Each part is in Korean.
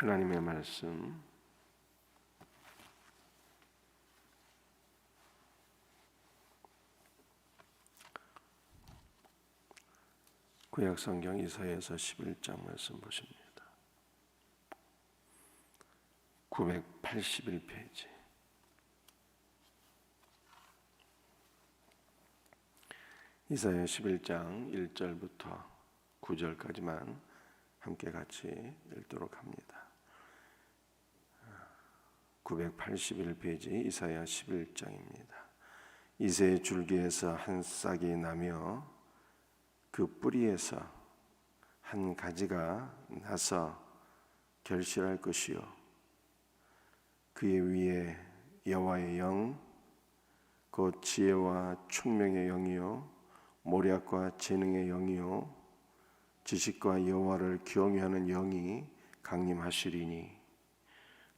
하나님의 말씀 구약성경 이사야서 11장 말씀 보십니다. 981페이지. 이사야 11장 1절부터 9절까지만 함께 같이 읽도록 합니다. 981페이지 이사야 11장입니다. 이새의 줄기에서 한 싹이 나며 그 뿌리에서 한 가지가 나서 결실할 것이요 그의 위에 여호와의 영 곧 지혜와 총명의 영이요 모략과 재능의 영이요 지식과 여호와를 경외하는 영이 강림하시리니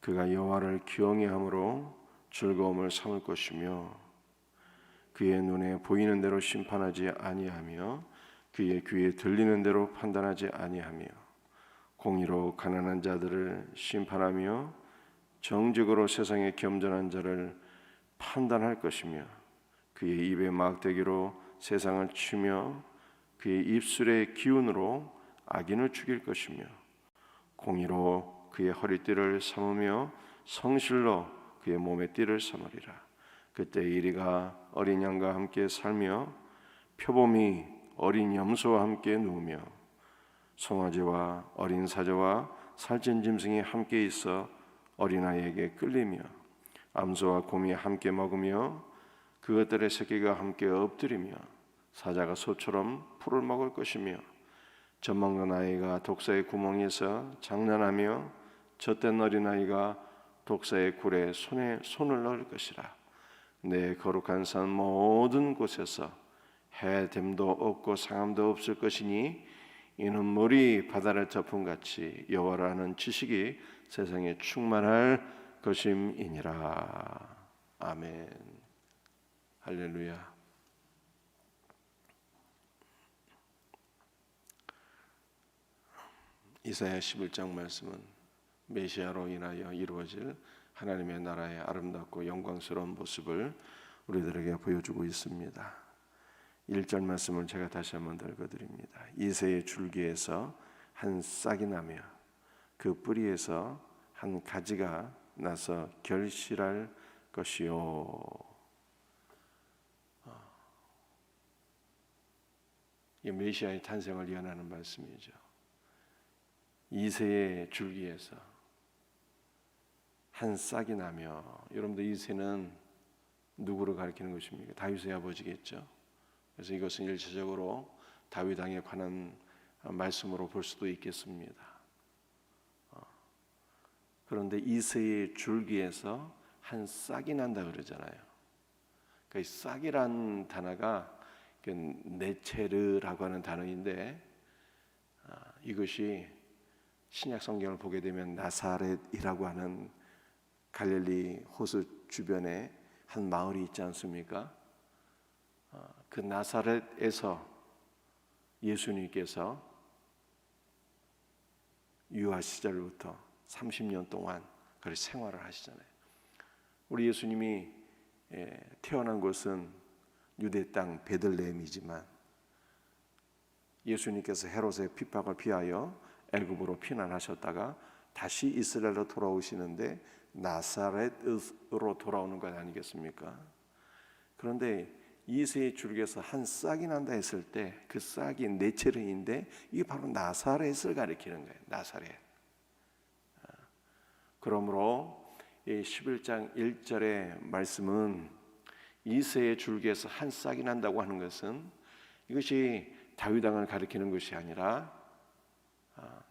그가 여호와를 경외함으로 즐거움을 삼을 것이며 그의 눈에 보이는 대로 심판하지 아니하며 그의 귀에 들리는 대로 판단하지 아니하며 공의로 가난한 자들을 심판하며 정직으로 세상에 겸손한 자를 판단할 것이며 그의 입의 막대기로 세상을 치며 그의 입술의 기운으로 악인을 죽일 것이며 공의로 그의 허리띠를 삼으며 성실로 그의 몸의 띠를 삼으리라. 그때 이리가 어린 양과 함께 살며 표범이 어린 염소와 함께 누우며 송아지와 어린 사자와 살찐 짐승이 함께 있어 어린아이에게 끌리며 암소와 곰이 함께 먹으며 그것들의 새끼가 함께 엎드리며 사자가 소처럼 풀을 먹을 것이며 젖먹는 아이가 독사의 구멍에서 장난하며 젖된 어린아이가 독사의 굴에 손을 넣을 것이라. 내 거룩한 산 모든 곳에서 해됨도 없고 상함도 없을 것이니 이는 물이 바다를 덮음같이 여호와를 아는 지식이 세상에 충만할 것임이니라. 아멘. 할렐루야. 이사야 11장 말씀은 메시아로 인하여 이루어질 하나님의 나라의 아름답고 영광스러운 모습을 우리들에게 보여주고 있습니다. 1절 말씀을 제가 다시 한번 읽어드립니다. 이새의 줄기에서 한 싹이 나며 그 뿌리에서 한 가지가 나서 결실할 것이요. 이 메시아의 탄생을 예언하는 말씀이죠. 이새의 줄기에서 한 싹이 나며, 여러분들 이새는 누구를 가리키는 것입니까? 다윗의 아버지겠죠. 그래서 이것은 일차적으로 다윗 왕에 관한 말씀으로 볼 수도 있겠습니다. 그런데 이새의 줄기에서 한 싹이 난다 그러잖아요. 그 싹이란 단어가 네체르라고 하는 단어인데 이것이 신약 성경을 보게 되면 나사렛이라고 하는 갈릴리 호수 주변에 한 마을이 있지 않습니까? 그 나사렛에서 예수님께서 유아 시절부터 30년 동안 그렇게 생활을 하시잖아요. 우리 예수님이 태어난 곳은 유대 땅 베들레헴이지만 예수님께서 헤롯의 핍박을 피하여 애굽으로 피난하셨다가 다시 이스라엘로 돌아오시는데 나사렛으로 돌아오는 것 아니겠습니까? 그런데 이새의 줄기에서 한 싹이 난다 했을 때 그 싹이 네체르인데 이게 바로 나사렛을 가리키는 거예요. 나사렛. 그러므로 11장 1절의 말씀은 이새의 줄기에서 한 싹이 난다고 하는 것은 이것이 다윗 왕을 가리키는 것이 아니라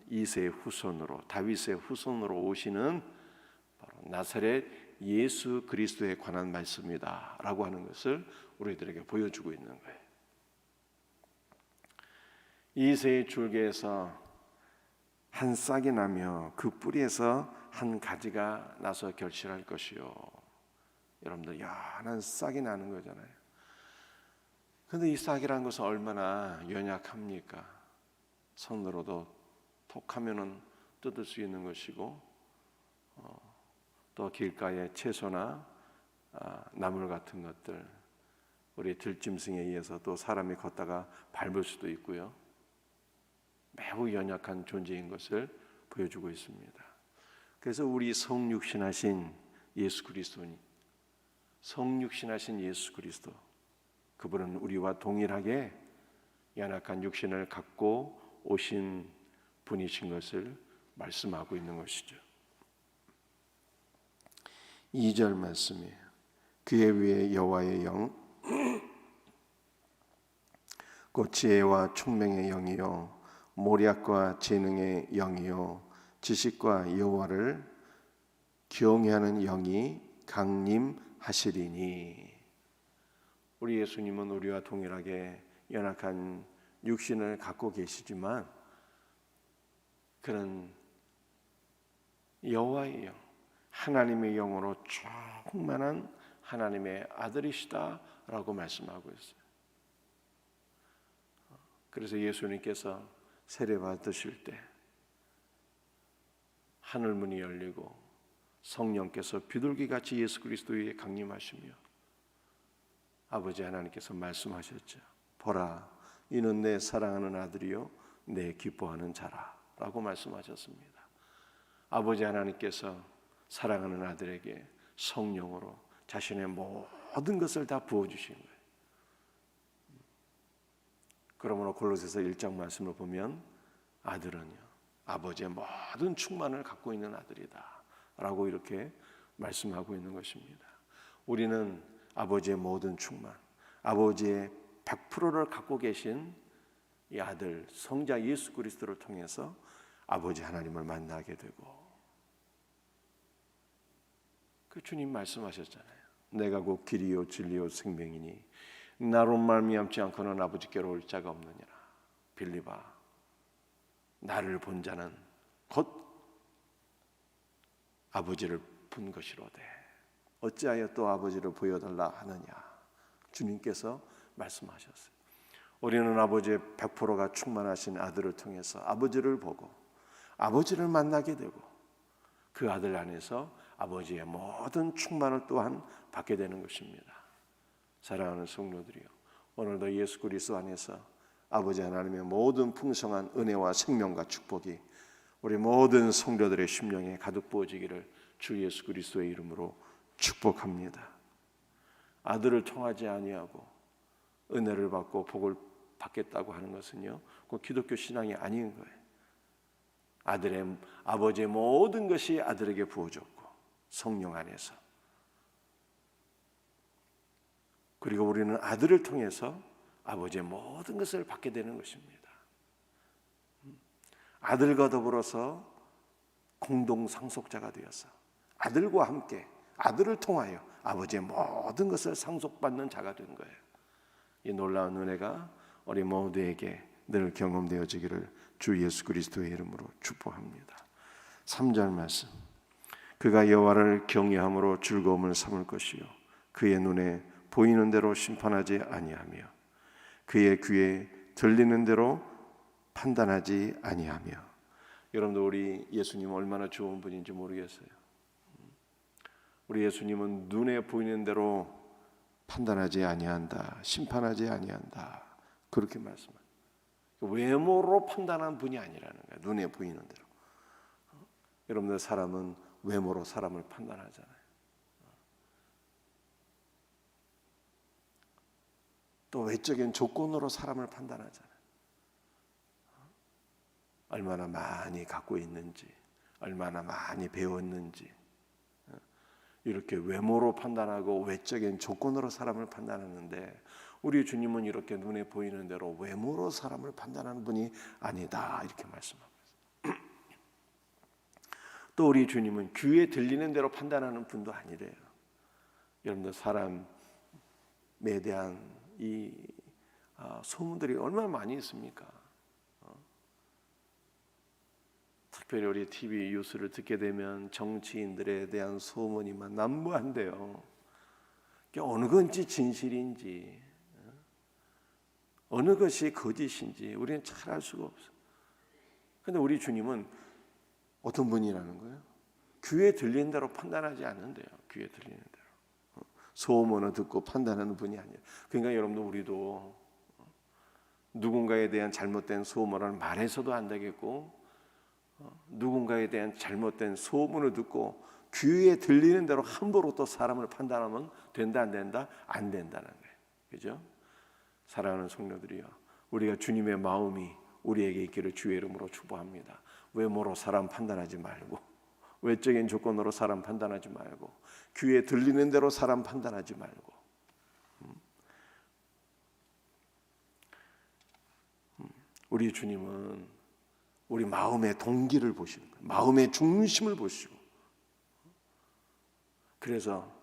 이새의 후손으로, 다윗의 후손으로 오시는 바로 나사렛 예수 그리스도에 관한 말씀이다 라고 하는 것을 우리들에게 보여주고 있는 거예요. 이새의 줄기에서 한 싹이 나며 그 뿌리에서 한 가지가 나서 결실할 것이요. 여러분들 연한 싹이 나는 거잖아요. 그런데 이 싹이라는 것은 얼마나 연약합니까? 손으로도 톡 하면은 뜯을 수 있는 것이고, 또 길가의 채소나 나물 같은 것들, 우리 들짐승에 의해서 또 사람이 걷다가 밟을 수도 있고요. 매우 연약한 존재인 것을 보여주고 있습니다. 그래서 우리 성육신하신 예수 그리스도니, 성육신하신 예수 그리스도, 그분은 우리와 동일하게 연약한 육신을 갖고 오신 분이신 것을 말씀하고 있는 것이죠. 2절 말씀이에요. 그의 위에 여호와의 영, 곧 지혜와 총명의 영이요 모략과 재능의 영이요 지식과 여호와를 경외하는 영이 강림하시리니. 우리 예수님은 우리와 동일하게 연약한 육신을 갖고 계시지만 그는 여호와의 영, 하나님의 영으로 충만한 하나님의 아들이시다라고 말씀하고 있어요. 그래서 예수님께서 세례 받으실 때 하늘 문이 열리고 성령께서 비둘기같이 예수 그리스도 위에 강림하시며 아버지 하나님께서 말씀하셨죠. 보라, 이는 내 사랑하는 아들이요 내 기뻐하는 자라 라고 말씀하셨습니다. 아버지 하나님께서 사랑하는 아들에게 성령으로 자신의 모든 것을 다 부어주신 거예요. 그러므로 골로새서 1장 말씀을 보면 아들은요 아버지의 모든 충만을 갖고 있는 아들이다 라고 이렇게 말씀하고 있는 것입니다. 우리는 아버지의 모든 충만, 아버지의 100%를 갖고 계신 이 아들 성자 예수 그리스도를 통해서 아버지 하나님을 만나게 되고, 그 주님 말씀하셨잖아요. 내가 곧 길이요 진리요 생명이니 나로 말미암지 않고는 아버지께로 올 자가 없느니라. 빌립아, 나를 본 자는 곧 아버지를 본 것이로되 어찌하여 또 아버지를 보여달라 하느냐. 주님께서 말씀하셨어요. 우리는 아버지의 100%가 충만하신 아들을 통해서 아버지를 보고 아버지를 만나게 되고 그 아들 안에서 아버지의 모든 충만을 또한 받게 되는 것입니다. 사랑하는 성도들이요, 오늘도 예수 그리스도 안에서 아버지 하나님의 모든 풍성한 은혜와 생명과 축복이 우리 모든 성도들의 심령에 가득 부어지기를 주 예수 그리스도의 이름으로 축복합니다. 아들을 통하지 아니하고 은혜를 받고 복을 받겠다고 하는 것은요, 그 기독교 신앙이 아닌 거예요. 아버지의 모든 것이 아들에게 부어졌고 성령 안에서, 그리고 우리는 아들을 통해서 아버지의 모든 것을 받게 되는 것입니다. 아들과 더불어서 공동 상속자가 되어서 아들과 함께 아들을 통하여 아버지의 모든 것을 상속받는 자가 된 거예요. 이 놀라운 은혜가 우리 모두에게 늘 경험되어지기를 주 예수 그리스도의 이름으로 축복합니다. 3절 말씀, 그가 여호와를 경외함으로 즐거움을 삼을 것이요 그의 눈에 보이는 대로 심판하지 아니하며 그의 귀에 들리는 대로 판단하지 아니하며. 여러분들, 우리 예수님 얼마나 좋은 분인지 모르겠어요. 우리 예수님은 눈에 보이는 대로 판단하지 아니한다, 심판하지 아니한다, 그렇게 말씀합니다. 외모로 판단한 분이 아니라는 거예요. 눈에 보이는 대로. 여러분들, 사람은 외모로 사람을 판단하잖아요. 또 외적인 조건으로 사람을 판단하잖아요. 얼마나 많이 갖고 있는지, 얼마나 많이 배웠는지, 이렇게 외모로 판단하고 외적인 조건으로 사람을 판단하는데, 우리 주님은 이렇게 눈에 보이는 대로 외모로 사람을 판단하는 분이 아니다, 이렇게 말씀하고 있어요. 또 우리 주님은 귀에 들리는 대로 판단하는 분도 아니래요. 여러분들, 사람에 대한 이 소문들이 얼마나 많이 있습니까? 특별히 우리 TV 뉴스를 듣게 되면 정치인들에 대한 소문이 막 난무한데요. 어느 건지 진실인지, 어느 것이 거짓인지 우리는 잘 알 수가 없어요. 그런데 우리 주님은 어떤 분이라는 거예요? 귀에 들리는 대로 판단하지 않는데요. 귀에 들리는 대로. 소문을 듣고 판단하는 분이 아니에요. 그러니까 여러분도 우리도 누군가에 대한 잘못된 소문을 말해서도 안 되겠고, 누군가에 대한 잘못된 소문을 듣고 귀에 들리는 대로 함부로 또 사람을 판단하면 된다 안 된다? 안 된다는 거예요. 그죠? 사랑하는 성도들이요, 우리가 주님의 마음이 우리에게 있기를 주의 이름으로 축복합니다. 외모로 사람 판단하지 말고, 외적인 조건으로 사람 판단하지 말고, 귀에 들리는 대로 사람 판단하지 말고, 우리 주님은 우리 마음의 동기를 보시는 거예요. 마음의 중심을 보시고, 그래서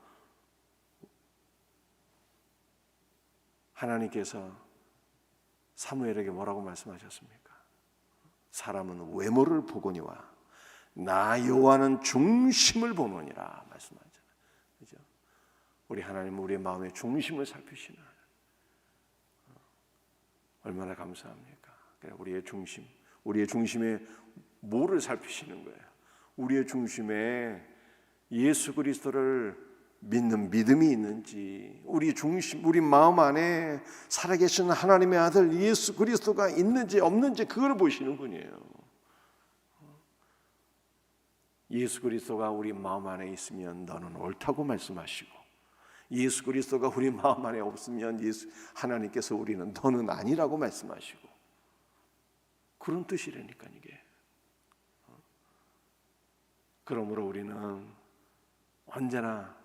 하나님께서 사무엘에게 뭐라고 말씀하셨습니까? 사람은 외모를 보거니와 나 여호와는 중심을 보노니라 말씀하잖아요. 그죠? 우리 하나님은 우리의 마음의 중심을 살피시는, 얼마나 감사합니까? 우리의 중심, 우리의 중심에 뭐를 살피시는 거예요? 우리의 중심에 예수 그리스도를 믿는 믿음이 있는지, 우리 중심, 우리 마음 안에 살아계신 하나님의 아들 예수 그리스도가 있는지 없는지, 그걸 보시는 분이에요. 예수 그리스도가 우리 마음 안에 있으면 너는 옳다고 말씀하시고, 예수 그리스도가 우리 마음 안에 없으면 하나님께서 우리는 너는 아니라고 말씀하시고, 그런 뜻이라니까 이게. 그러므로 우리는 언제나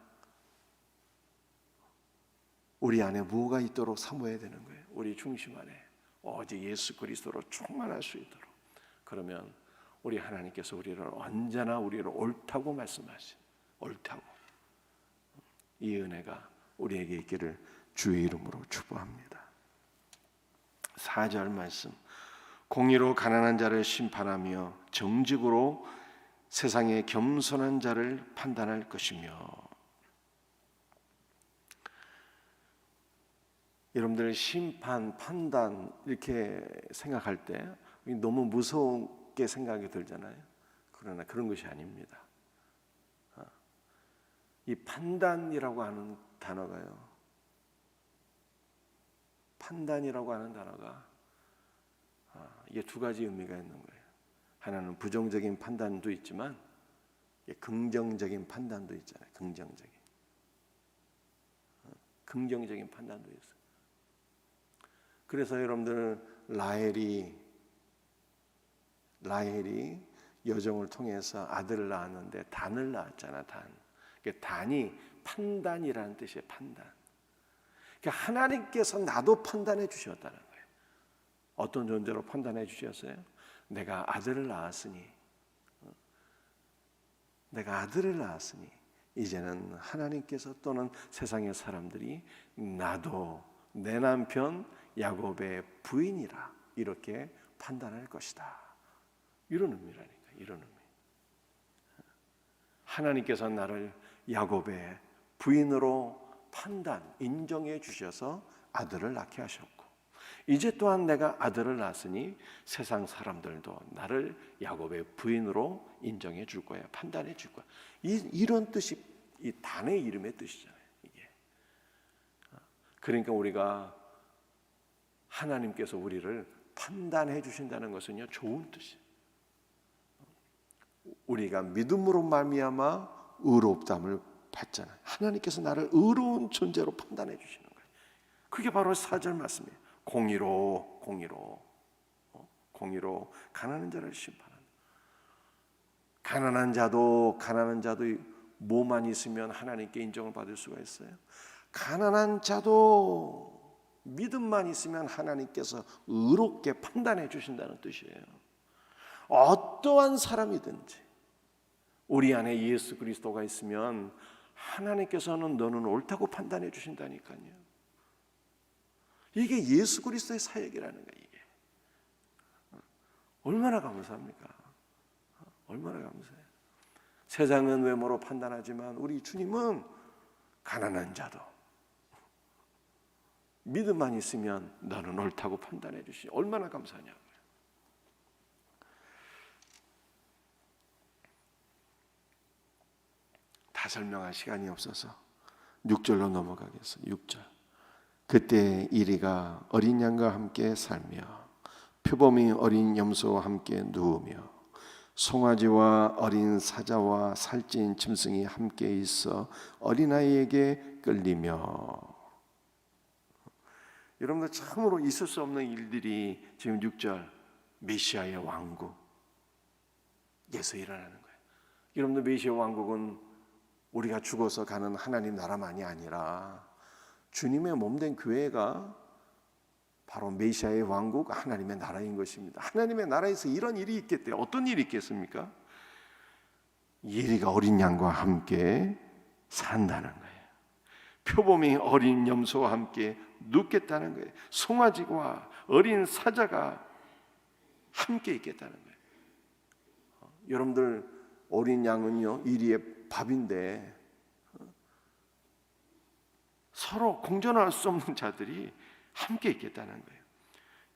우리 안에 뭐가 있도록 사모해야 되는 거예요. 우리 중심 안에 오직 예수 그리스도로 충만할 수 있도록. 그러면 우리 하나님께서 우리를 언제나 우리를 옳다고 말씀하신, 옳다고, 이 은혜가 우리에게 있기를 주의 이름으로 축복합니다. 4절 말씀, 공의로 가난한 자를 심판하며 정직으로 세상의 겸손한 자를 판단할 것이며. 여러분들 심판, 판단 이렇게 생각할 때 너무 무섭게 생각이 들잖아요. 그러나 그런 것이 아닙니다. 이 판단이라고 하는 단어가요, 판단이라고 하는 단어가 이게 두 가지 의미가 있는 거예요. 하나는 부정적인 판단도 있지만 긍정적인 판단도 있잖아요. 긍정적인 판단도 있어요. 그래서 여러분들 라헬이 여정을 통해서 아들을 낳았는데 단을 낳았잖아. 단이 판단이라는 뜻이에요. 판단. 그러니까 하나님께서 나도 판단해 주셨다는 거예요. 어떤 존재로 판단해 주셨어요? 내가 아들을 낳았으니 이제는 하나님께서 또는 세상의 사람들이 나도 내 남편 야곱의 부인이라 이렇게 판단할 것이다. 이런 의미라니까. 이런 의미. 하나님께서 나를 야곱의 부인으로 인정해 주셔서 아들을 낳게 하셨고, 이제 또한 내가 아들을 낳았으니 세상 사람들도 나를 야곱의 부인으로 인정해 줄 거야, 판단해 줄 거야. 이런 뜻이 이 단의 이름의 뜻이잖아요. 이게. 그러니까 우리가 하나님께서 우리를 판단해 주신다는 것은요, 좋은 뜻이에요. 우리가 믿음으로 말미암아 의롭다함을 받잖아요. 하나님께서 나를 의로운 존재로 판단해 주시는 거예요. 그게 바로 4절 말씀이에요. 공의로 가난한 자를 심판한다. 가난한 자도 뭐만 있으면 하나님께 인정을 받을 수가 있어요. 가난한 자도 믿음만 있으면 하나님께서 의롭게 판단해 주신다는 뜻이에요. 어떠한 사람이든지 우리 안에 예수 그리스도가 있으면 하나님께서는 너는 옳다고 판단해 주신다니까요. 이게 예수 그리스도의 사역이라는 거예요. 이게 얼마나 감사합니까? 얼마나 감사해요. 세상은 외모로 판단하지만 우리 주님은 가난한 자도 믿음만 있으면 너는 옳다고 판단해 주시니 얼마나 감사하냐고요. 설명할 시간이 없어서 6절로 넘어가겠어요. 6절. 그때 이리가 어린 양과 함께 살며 표범이 어린 염소와 함께 누우며 송아지와 어린 사자와 살찐 짐승이 함께 있어 어린아이에게 끌리며. 여러분들 참으로 있을 수 없는 일들이 지금 6절 메시아의 왕국에서 일어나는 거예요. 여러분들 메시아 왕국은 우리가 죽어서 가는 하나님 나라만이 아니라 주님의 몸된 교회가 바로 메시아의 왕국, 하나님의 나라인 것입니다. 하나님의 나라에서 이런 일이 있겠대요. 어떤 일이 있겠습니까? 예리가 어린 양과 함께 산다는 거예요. 표범이 어린 염소와 함께 눕겠다는 거예요. 송아지와 어린 사자가 함께 있겠다는 거예요. 여러분들 어린 양은요 이리의 밥인데 서로 공존할 수 없는 자들이 함께 있겠다는 거예요.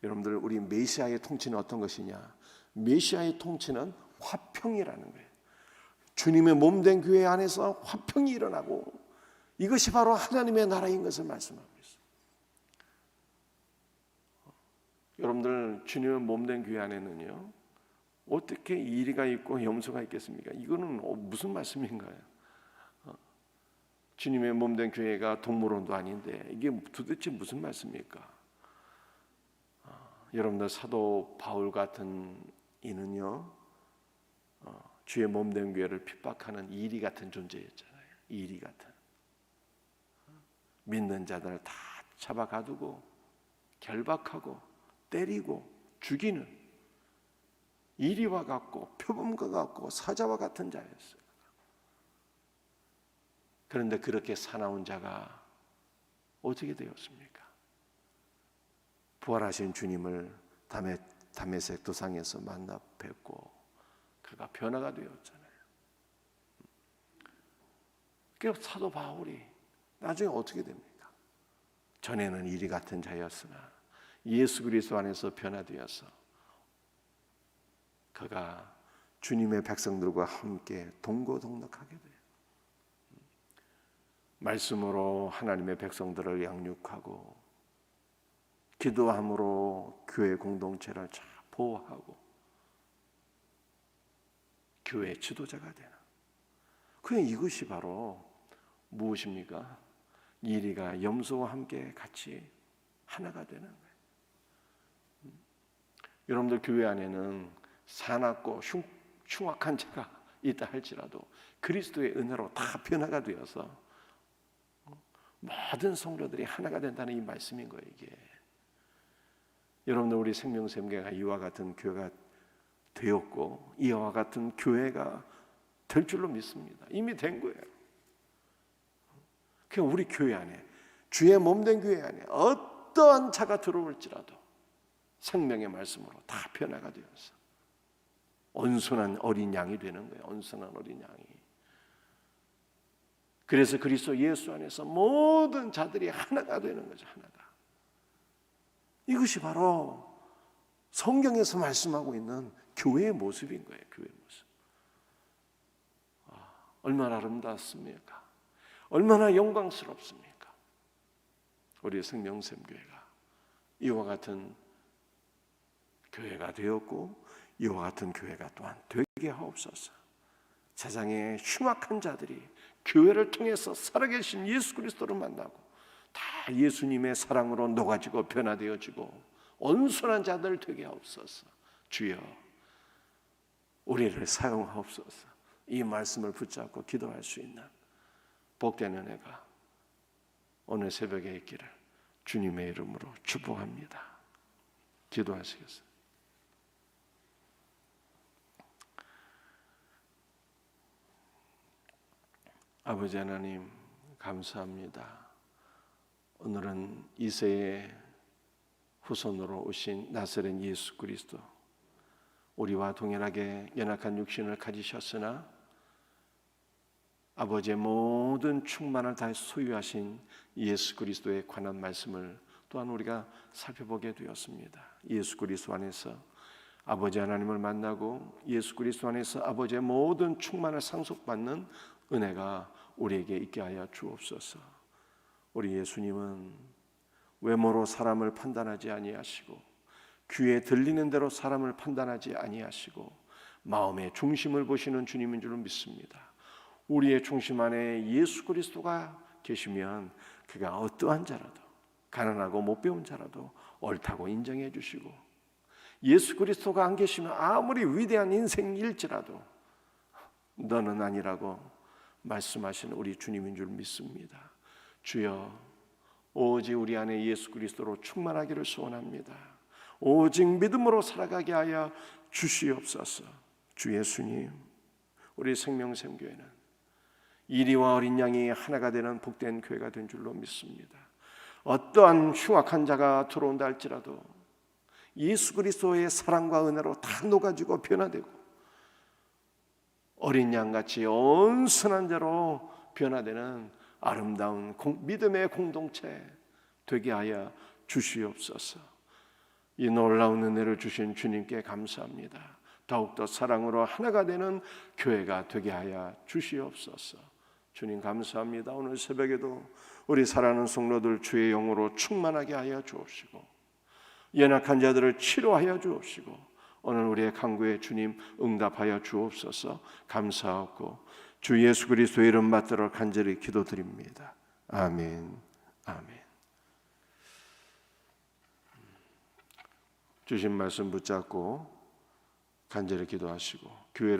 여러분들 우리 메시아의 통치는 어떤 것이냐? 메시아의 통치는 화평이라는 거예요. 주님의 몸된 교회 안에서 화평이 일어나고 이것이 바로 하나님의 나라인 것을 말씀하고 있어요. 여러분들 주님의 몸된 교회 안에는요 어떻게 이리가 있고 염소가 있겠습니까? 이거는 무슨 말씀인가요? 주님의 몸된 교회가 동물원도 아닌데 이게 도대체 무슨 말씀입니까? 여러분들 사도 바울 같은 이는요 주의 몸된 교회를 핍박하는 이리 같은 존재였잖아요. 이리 같은 믿는 자들을 다 잡아 가두고 결박하고 때리고 죽이는 이리와 같고 표범과 같고 사자와 같은 자였어요. 그런데 그렇게 사나운 자가 어떻게 되었습니까? 부활하신 주님을 다메섹 도상에서 만나 뵙고 그가 변화가 되었잖아요. 그래서 사도 바울이 나중에 어떻게 됩니까? 전에는 이리 같은 자였으나 예수 그리스도 안에서 변화되어서 그가 주님의 백성들과 함께 동고동락하게 돼요. 말씀으로 하나님의 백성들을 양육하고 기도함으로 교회 공동체를 잘 보호하고 교회 지도자가 되는 그냥 이것이 바로 무엇입니까? 이리가 염소와 함께 같이 하나가 되는 거예요. 여러분들 교회 안에는 사납고 흉악한 자가 있다 할지라도 그리스도의 은혜로 다 변화가 되어서 모든 성도들이 하나가 된다는 이 말씀인 거예요. 이게 여러분들 우리 생명샘교회가 이와 같은 교회가 되었고 이와 같은 교회가 될 줄로 믿습니다. 이미 된 거예요. 그냥 우리 교회 안에 주의 몸된 교회 안에 어떠한 자가 들어올지라도 생명의 말씀으로 다 변화가 되어서 온순한 어린 양이 되는 거예요. 온순한 어린 양이. 그래서 그리스도 예수 안에서 모든 자들이 하나가 되는 거죠. 하나가. 이것이 바로 성경에서 말씀하고 있는 교회의 모습인 거예요. 교회의 모습. 얼마나 아름답습니까? 얼마나 영광스럽습니까? 우리 생명샘교회가 이와 같은 교회가 되었고 이와 같은 교회가 또한 되게 하옵소서. 세상의 흉악한 자들이 교회를 통해서 살아계신 예수 그리스도를 만나고 다 예수님의 사랑으로 녹아지고 변화되어지고 온순한 자들 되게 하옵소서. 주여 우리를 사용하옵소서. 이 말씀을 붙잡고 기도할 수 있는 복된 은혜가 오늘 새벽에 있기를 주님의 이름으로 축복합니다. 기도하시겠습니다. 아버지 하나님 감사합니다. 오늘은 이새의 후손으로 오신 나사렛 예수 그리스도 우리와 동일하게 연약한 육신을 가지셨으나 아버지의 모든 충만을 다 소유하신 예수 그리스도에 관한 말씀을 또한 우리가 살펴보게 되었습니다. 예수 그리스도 안에서 아버지 하나님을 만나고 예수 그리스도 안에서 아버지의 모든 충만을 상속받는 은혜가 우리에게 있게 하여 주옵소서. 우리 예수님은 외모로 사람을 판단하지 아니하시고 귀에 들리는 대로 사람을 판단하지 아니하시고 마음의 중심을 보시는 주님인 줄 믿습니다. 우리의 중심 안에 예수 그리스도가 계시면 그가 어떠한 자라도, 가난하고 못 배운 자라도 옳다고 인정해 주시고, 예수 그리스도가 안 계시면 아무리 위대한 인생일지라도 너는 아니라고 말씀하시는 우리 주님인 줄 믿습니다. 주여, 오직 우리 안에 예수 그리스도로 충만하기를 소원합니다. 오직 믿음으로 살아가게 하여 주시옵소서. 주 예수님, 우리 생명샘교회는 이리와 어린 양이 하나가 되는 복된 교회가 된 줄로 믿습니다. 어떠한 흉악한 자가 들어온다 할지라도 예수 그리스도의 사랑과 은혜로 다 녹아지고 변화되고 어린 양같이 온순한 자로 변화되는 아름다운 믿음의 공동체 되게 하여 주시옵소서. 이 놀라운 은혜를 주신 주님께 감사합니다. 더욱더 사랑으로 하나가 되는 교회가 되게 하여 주시옵소서. 주님 감사합니다. 오늘 새벽에도 우리 사랑하는 성도들 주의 영으로 충만하게 하여 주옵시고 연약한 자들을 치료하여 주옵시고 오늘 우리의 간구에 주님 응답하여 주옵소서. 감사하고 주 예수 그리스도의 이름 받들어 간절히 기도드립니다. 아멘. 아멘. 주신 말씀 붙잡고 간절히 기도하시고 교회